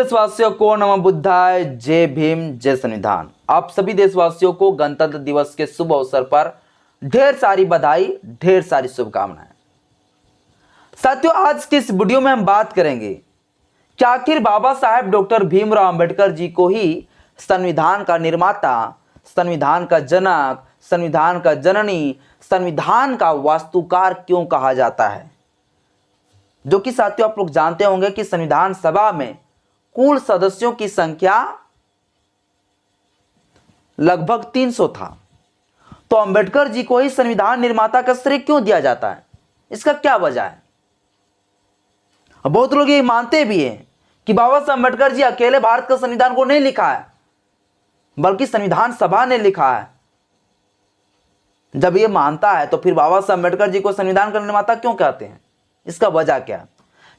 देशवासियों को नमो बुद्धाय, जय भीम, जय संविधान। आप सभी देशवासियों को गणतंत्र दिवस के शुभ अवसर पर ढेर सारी बधाई, ढेर सारी शुभकामनाएं। साथियों, आज की इस वीडियो में हम बात करेंगे कि आखिर बाबा साहेब डॉक्टर भीमराव अंबेडकर जी को ही संविधान का निर्माता, संविधान का जनक, संविधान का जननी, संविधान का वास्तुकार क्यों कहा जाता है। जो कि साथियों आप लोग जानते होंगे कि संविधान सभा में कुल सदस्यों की संख्या लगभग 300 था। तो अंबेडकर जी को ही संविधान निर्माता का श्रेय क्यों दिया जाता है, इसका क्या वजह है। बहुत लोग ये मानते भी हैं कि बाबा साहब अंबेडकर जी अकेले भारत का संविधान को नहीं लिखा है, बल्कि संविधान सभा ने लिखा है। जब ये मानता है तो फिर बाबा साहब अंबेडकर जी को संविधान का निर्माता क्यों कहते हैं, इसका वजह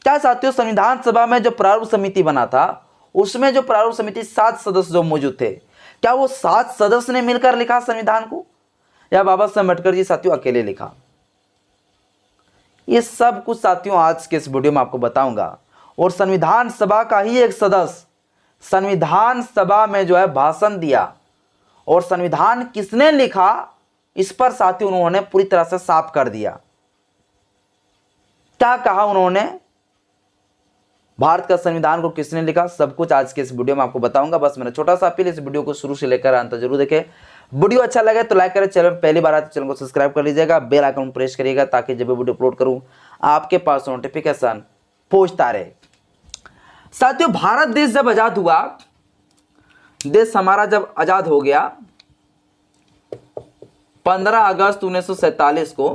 क्या साथियों। संविधान सभा में जो प्रारूप समिति बना था, उसमें जो प्रारूप समिति 7 सदस्य जो मौजूद थे, क्या वो 7 सदस्य ने मिलकर लिखा संविधान को, या बाबा साहब अंबेडकर जी साथियों अकेले लिखा। ये सब कुछ साथियों आज के इस वीडियो में आपको बताऊंगा। और संविधान सभा का ही एक सदस्य संविधान सभा में जो है भाषण दिया, और संविधान किसने लिखा इस पर साथियों उन्होंने पूरी तरह से साफ कर दिया। क्या कहा उन्होंने, भारत का संविधान को किसने लिखा, सब कुछ आज के इस वीडियो में आपको बताऊंगा। बस मेरा छोटा सा अपील, इस वीडियो को शुरू से लेकर अंत जरूर देखें। वीडियो अच्छा लगे तो लाइक करें, चैनल पहली बार आए तो चैनल को सब्सक्राइब कर लीजिएगा, बेल आइकन प्रेस करिएगा ताकि जब भी वीडियो अपलोड करूं आपके पास नोटिफिकेशन पहुंचता रहे। साथियों, भारत देश जब आजाद हुआ, देश हमारा जब आजाद हो गया 15 अगस्त 1947 को,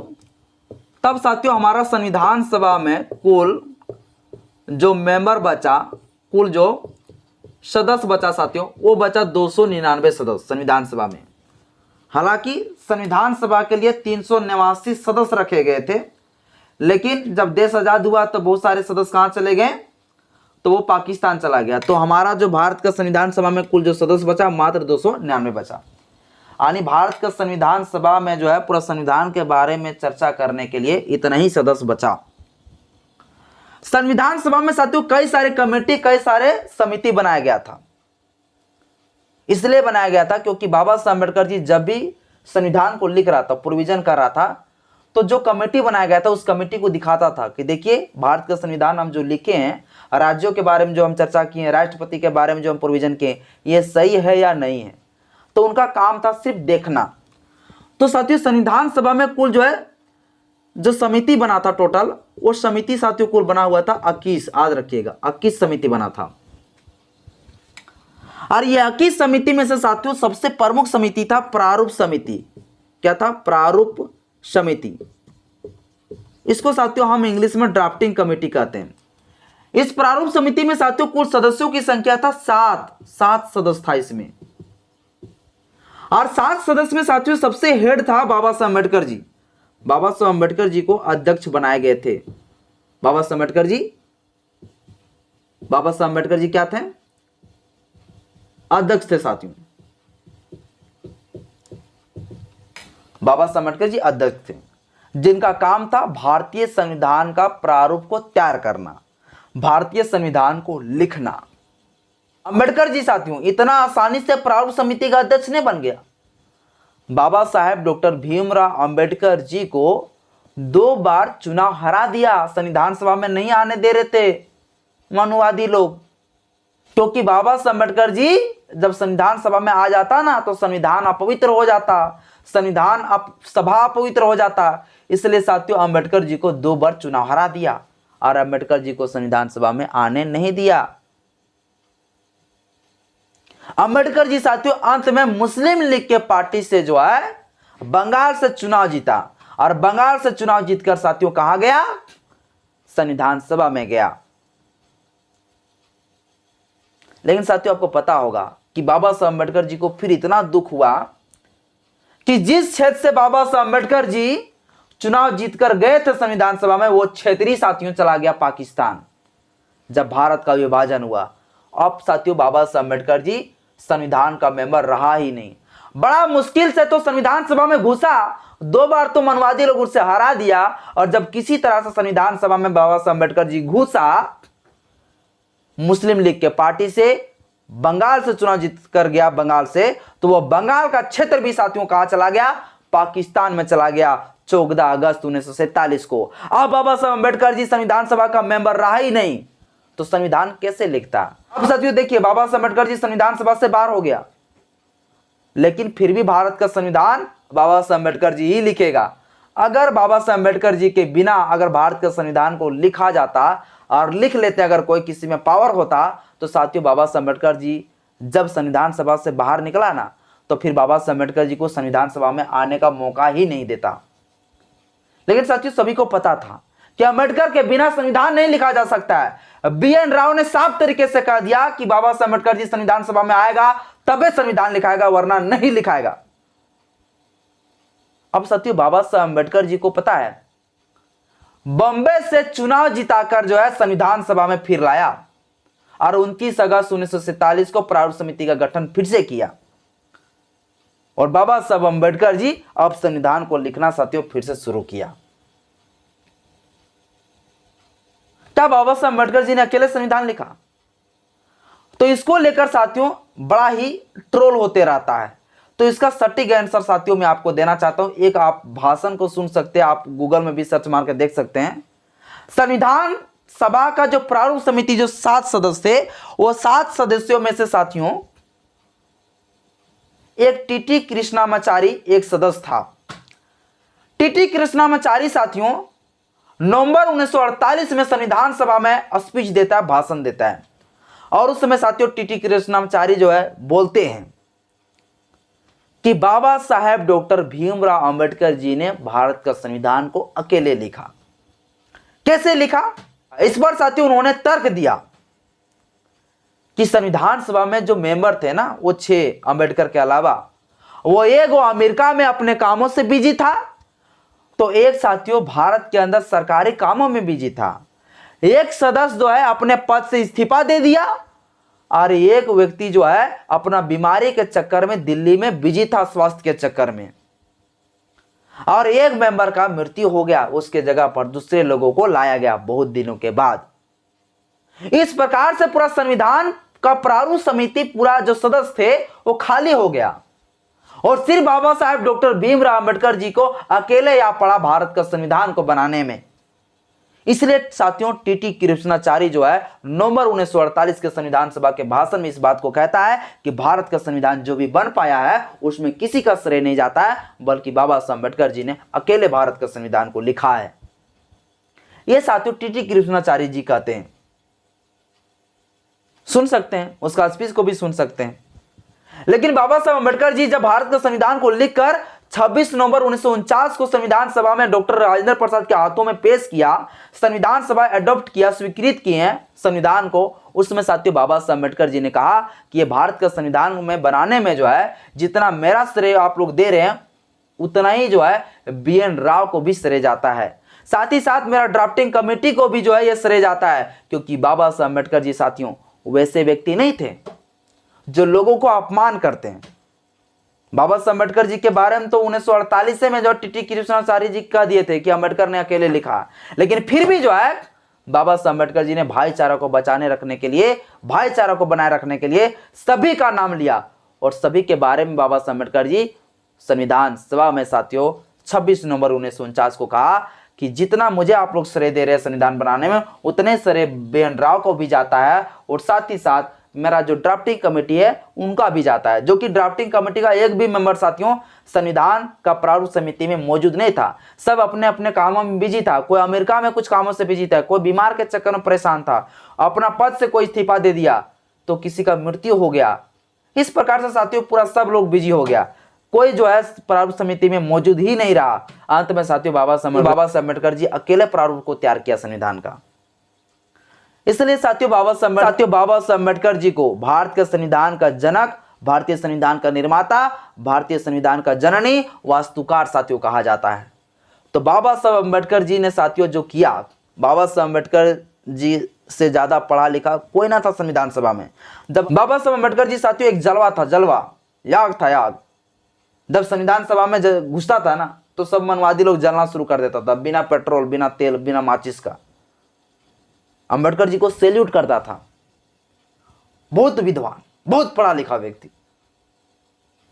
तब साथियों हमारा संविधान सभा में कुल जो मेंबर बचा, कुल जो सदस्य बचा साथियों, वो बचा 299 सदस्य संविधान सभा में। हालांकि संविधान सभा के लिए 389 सदस्य रखे गए थे, लेकिन जब देश आजाद हुआ तो बहुत सारे सदस्य कहां चले गए, तो वो पाकिस्तान चला गया। तो हमारा जो भारत का संविधान सभा में कुल जो सदस्य बचा मात्र 299 बचा। यानी भारत का संविधान सभा में जो है पूरा संविधान के बारे में चर्चा करने के लिए इतना ही सदस्य बचा। संविधान सभा में साथियों कई सारे कमेटी, कई सारे समिति बनाया गया था। इसलिए बनाया गया था क्योंकि बाबा साहब अम्बेडकर जी जब भी संविधान को लिख रहा था, प्रोविजन कर रहा था, तो जो कमेटी बनाया गया था उस कमेटी को दिखाता था कि देखिए भारत का संविधान हम जो लिखे हैं, राज्यों के बारे में जो हम चर्चा किए हैं, राष्ट्रपति के बारे में जो हम प्रोविजन किए, ये सही है या नहीं है। तो उनका काम था सिर्फ देखना। तो साथियों संविधान सभा में कुल जो है जो समिति बना था टोटल, वो समिति साथियों कुल बना हुआ था 21, याद रखिएगा 21 समिति बना था। और ये 21 समिति में से साथियों सबसे प्रमुख समिति था प्रारूप समिति। क्या था? प्रारूप समिति। इसको साथियों हम इंग्लिश में ड्राफ्टिंग कमेटी कहते हैं। इस प्रारूप समिति में साथियों कुल सदस्यों की संख्या था 7 सदस्य था इसमें। और 7 सदस्य में साथियों सबसे हेड था बाबा साहब अम्बेडकर जी। बाबा साहब अम्बेडकर जी को अध्यक्ष बनाए गए थे। बाबा साहब अम्बेडकर जी क्या थे? अध्यक्ष थे साथियों। बाबा साहब अम्बेडकर जी अध्यक्ष थे, जिनका काम था भारतीय संविधान का प्रारूप को तैयार करना, भारतीय संविधान को लिखना। अम्बेडकर जी साथियों इतना आसानी से प्रारूप समिति का अध्यक्ष नहीं बन गया। बाबा साहेब डॉक्टर भीमराव अंबेडकर जी को 2 बार चुनाव हरा दिया। संविधान सभा में नहीं आने दे रहे थे मनुवादी लोग, क्योंकि बाबा साहब अम्बेडकर जी जब संविधान सभा में आ जाता ना तो संविधान अपवित्र हो जाता, संविधान सभा अपवित्र हो जाता। इसलिए साथियों अंबेडकर जी को 2 बार चुनाव हरा दिया और अंबेडकर जी को संविधान सभा में आने नहीं दिया। अंबेडकर जी साथियों अंत में मुस्लिम लीग के पार्टी से जो है बंगाल से चुनाव जीता, और बंगाल से चुनाव जीतकर साथियों कहां गया? संविधान सभा में गया। लेकिन साथियों आपको पता होगा कि बाबा साहब अम्बेडकर जी को फिर इतना दुख हुआ कि जिस क्षेत्र से बाबा साहब अम्बेडकर जी चुनाव जीतकर गए थे संविधान सभा में, वो क्षेत्रीय साथियों चला गया पाकिस्तान। जब भारत का विभाजन हुआ, अब साथियों बाबा साहब अम्बेडकर जी संविधान का मेंबर रहा ही नहीं। बड़ा मुश्किल से तो संविधान सभा में घुसा, 2 बार तो मनवादी लोग उससे हरा दिया, और जब किसी तरह से संविधान सभा में बाबा साहब अम्बेडकर जी घुसा मुस्लिम लीग के पार्टी से बंगाल से चुनाव जीत कर गया, बंगाल से, तो वह बंगाल का क्षेत्र भी साथियों कहां चला गया, पाकिस्तान में चला गया 14 अगस्त 1947 को। अब बाबा साहब अम्बेडकर जी संविधान सभा का मेंबर रहा ही नहीं, तो संविधान कैसे लिखता। अब साथियों देखिए, बाबा साहब अम्बेडकर जी संविधान सभा से बाहर हो गया, लेकिन फिर भी भारत का संविधान बाबा साहब अम्बेडकर जी ही लिखेगा। अगर बाबा साहब अम्बेडकर जी के बिना अगर भारत के संविधान को लिखा जाता और लिख लेते, अगर कोई किसी में पावर होता, तो साथियों बाबा साहब अम्बेडकर जी जब संविधान सभा से बाहर निकला ना, तो फिर बाबा साहब अम्बेडकर जी को संविधान सभा में आने का मौका ही नहीं देता। लेकिन साथियों सभी को पता था कि अम्बेडकर के बिना संविधान नहीं लिखा जा सकता है। BN राव ने साफ तरीके से कह दिया कि बाबा साहब अम्बेडकर जी संविधान सभा में आएगा तबे संविधान लिखाएगा, वरना नहीं लिखाएगा। अब साथियों बाबा साहब अम्बेडकर जी को पता है, बॉम्बे से चुनाव जिताकर जो है संविधान सभा में फिर लाया और 29 अगस्त 1947 को प्रारूप समिति का गठन फिर से किया, और बाबा साहब अम्बेडकर जी अब संविधान को लिखना साथियों फिर से शुरू किया। क्या बाबा साहब अम्बेडकर जी ने अकेले संविधान लिखा? तो इसको लेकर साथियों बड़ा ही ट्रोल होते रहता है। तो इसका सटीक आंसर साथियों मैं आपको देना चाहता हूं। एक आप भाषण को सुन सकते हैं, आप गूगल में भी सर्च मार के देख सकते हैं। संविधान सभा का जो प्रारूप समिति जो 7 सदस्य थे, वो 7 सदस्यों में से साथियों एक टीटी कृष्णामाचारी एक सदस्य था। टीटी कृष्णामाचारी साथियों नवंबर 1948 में संविधान सभा में स्पीच देता है, भाषण देता है, और उस समय साथियों टीटी कृष्णामाचारी जो है बोलते हैं कि बाबा साहेब डॉक्टर भीमराव अंबेडकर जी ने भारत का संविधान को अकेले लिखा। कैसे लिखा? इस बार साथियों उन्होंने तर्क दिया कि संविधान सभा में जो मेंबर थे ना, वो 6 अंबेडकर के अलावा, वो एक वो अमेरिका में अपने कामों से बिजी था, तो एक साथियों भारत के अंदर सरकारी कामों में बिजी था, एक सदस्य जो है अपने पद से इस्तीफा दे दिया, और एक व्यक्ति जो है अपना बीमारी के चक्कर में दिल्ली में बिजी था, स्वास्थ्य के चक्कर में, और एक मेंबर का मृत्यु हो गया, उसके जगह पर दूसरे लोगों को लाया गया बहुत दिनों के बाद। इस प्रकार से पूरा संविधान का प्रारूप समिति पूरा जो सदस्य थे वो खाली हो गया, और सिर्फ बाबा साहेब डॉक्टर भीमराव अंबेडकर जी को अकेले या पड़ा भारत का संविधान को बनाने में। इसलिए साथियों टीटी कृष्णाचारी जो है नवंबर 1948 के संविधान सभा के भाषण में इस बात को कहता है कि भारत का संविधान जो भी बन पाया है उसमें किसी का श्रेय नहीं जाता है, बल्कि बाबा साहब अम्बेडकर जी ने अकेले भारत का संविधान को लिखा है। यह साथियों टीटी कृष्णाचारी जी कहते हैं। सुन सकते हैं, उसका स्पीच को भी सुन सकते हैं। लेकिन बाबा साहब अम्बेडकर जी जब भारत का संविधान को लिखकर 26 नवंबर 1949 को संविधान सभा में डॉक्टर राजेंद्र प्रसाद के हाथों में पेश किया, संविधान सभा एडॉप्ट किया, स्वीकृत किए हैं संविधान को, उसमें साथियों बाबा साहब अम्बेडकर जी ने कहा कि ये भारत का संविधान में बनाने में जो है जितना मेरा श्रेय आप लोग दे रहे हैं, उतना ही जो है BN राव को भी श्रेय जाता है, साथ ही साथ मेरा ड्राफ्टिंग कमेटी को भी जो है यह श्रेय जाता है, क्योंकि बाबा साहब अम्बेडकर जी साथियों वैसे व्यक्ति नहीं थे जो लोगों को अपमान करते हैं। बाबा साहब अम्बेडकर जी के बारे में तो 1948 में जो टीटी कृष्णाचारी जी कह दिए थे कि अम्बेडकर ने अकेले लिखा, लेकिन फिर भी जो है बाबा साहब अम्बेडकर जी ने भाईचारा को बचाने रखने के लिए, भाईचारा को बनाए रखने के लिए सभी का नाम लिया, और सभी के बारे में बाबा साहब अम्बेडकर जी संविधान सभा में साथियों 26 नवंबर 1949 को कहा कि जितना मुझे आप लोग श्रेय दे रहे हैं संविधान बनाने में, उतने श्रेय BN राव को भी जाता है, और साथ ही साथ मेरा जो ड्राफ्टिंग कमेटी है उनका भी जाता है, जो कि ड्राफ्टिंग कमेटी का एक भी मेंबर साथियों संविधान का प्रारूप समिति में मौजूद नहीं था। सब अपने अपने कामों में बिजी था, कोई अमेरिका में कुछ कामों से बिजी था, कोई बीमार के चक्कर में परेशान था, अपना पद से कोई इस्तीफा दे दिया, तो किसी का मृत्यु हो गया। इस प्रकार से साथियों पूरा सब लोग बिजी हो गया, कोई जो है प्रारूप समिति में मौजूद ही नहीं रहा। अंत में साथियों बाबा साहब अम्बेडकर जी अकेले प्रारूप को तैयार किया संविधान का। इसलिए साथियों बाबा साहब अम्बेडकर जी को भारत के संविधान का जनक, भारतीय संविधान का निर्माता, भारतीय संविधान का जननी, वास्तुकार साथियों कहा जाता है। तो बाबा साहब अम्बेडकर जी ने साथियों जो किया, बाबा साहब अम्बेडकर जी से ज्यादा पढ़ा लिखा कोई ना था संविधान सभा में। जब बाबा साहब अम्बेडकर जी साथियों एक जलवा था, जलवा याग था, याग जब संविधान सभा में घुसता था ना, तो सब मनवादी लोग जलना शुरू कर देता था, बिना पेट्रोल, बिना तेल, बिना माचिस का। अम्बेडकर जी को सैल्यूट करता था, बहुत विद्वान, बहुत पढ़ा लिखा व्यक्ति।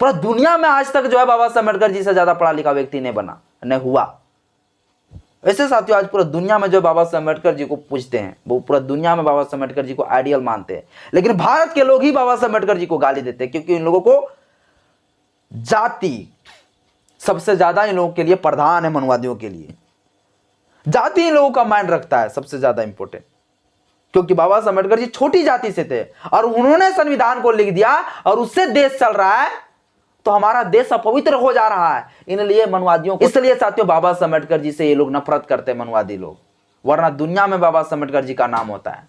पूरा दुनिया में आज तक जो है बाबा साहब अम्बेडकर जी से ज्यादा पढ़ा लिखा व्यक्ति नहीं बना, नहीं हुआ। ऐसे साथियों आज पूरा दुनिया में जो बाबा साहब अम्बेडकर जी को पूजते हैं, वो पूरा दुनिया में बाबा साहब अम्बेडकर जी को आइडियल मानते हैं, लेकिन भारत के लोग ही बाबा साहब अम्बेडकर जी को गाली देते हैं, क्योंकि इन लोगों को जाति सबसे ज्यादा इन लोगों के लिए प्रधान है। मनुवादियों के लिए जाति इन लोगों का माइंड रखता है सबसे ज्यादा इंपॉर्टेंट, क्योंकि बाबा साहब अम्बेडकर जी छोटी जाति से थे और उन्होंने संविधान को लिख दिया और उससे देश चल रहा है, तो हमारा देश अपवित्र हो जा रहा है। इसलिए मनुवादियों को, इसलिए साथियों बाबा साहब अम्बेडकर जी से ये लोग नफरत करते हैं, मनुवादी लोग, वरना दुनिया में बाबा साहब अम्बेडकर जी का नाम होता है।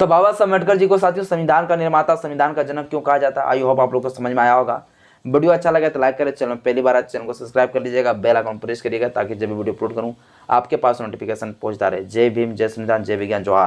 तो बाबा साहब अम्बेडकर जी को साथियों संविधान का निर्माता, संविधान का जनक क्यों कहा जाता है, आई होप आप लोग को समझ में आया होगा। वीडियो अच्छा लगे तो लाइक करें, चैनल पहली बार आए चैनल को सब्सक्राइब कर लीजिएगा, बेल आइकन प्रेस करिएगा ताकि जब भी वीडियो अपलोड करूं आपके पास नोटिफिकेशन पहुंचता रहे। जय भीम, जय संविधान, जय विज्ञान, जोहार।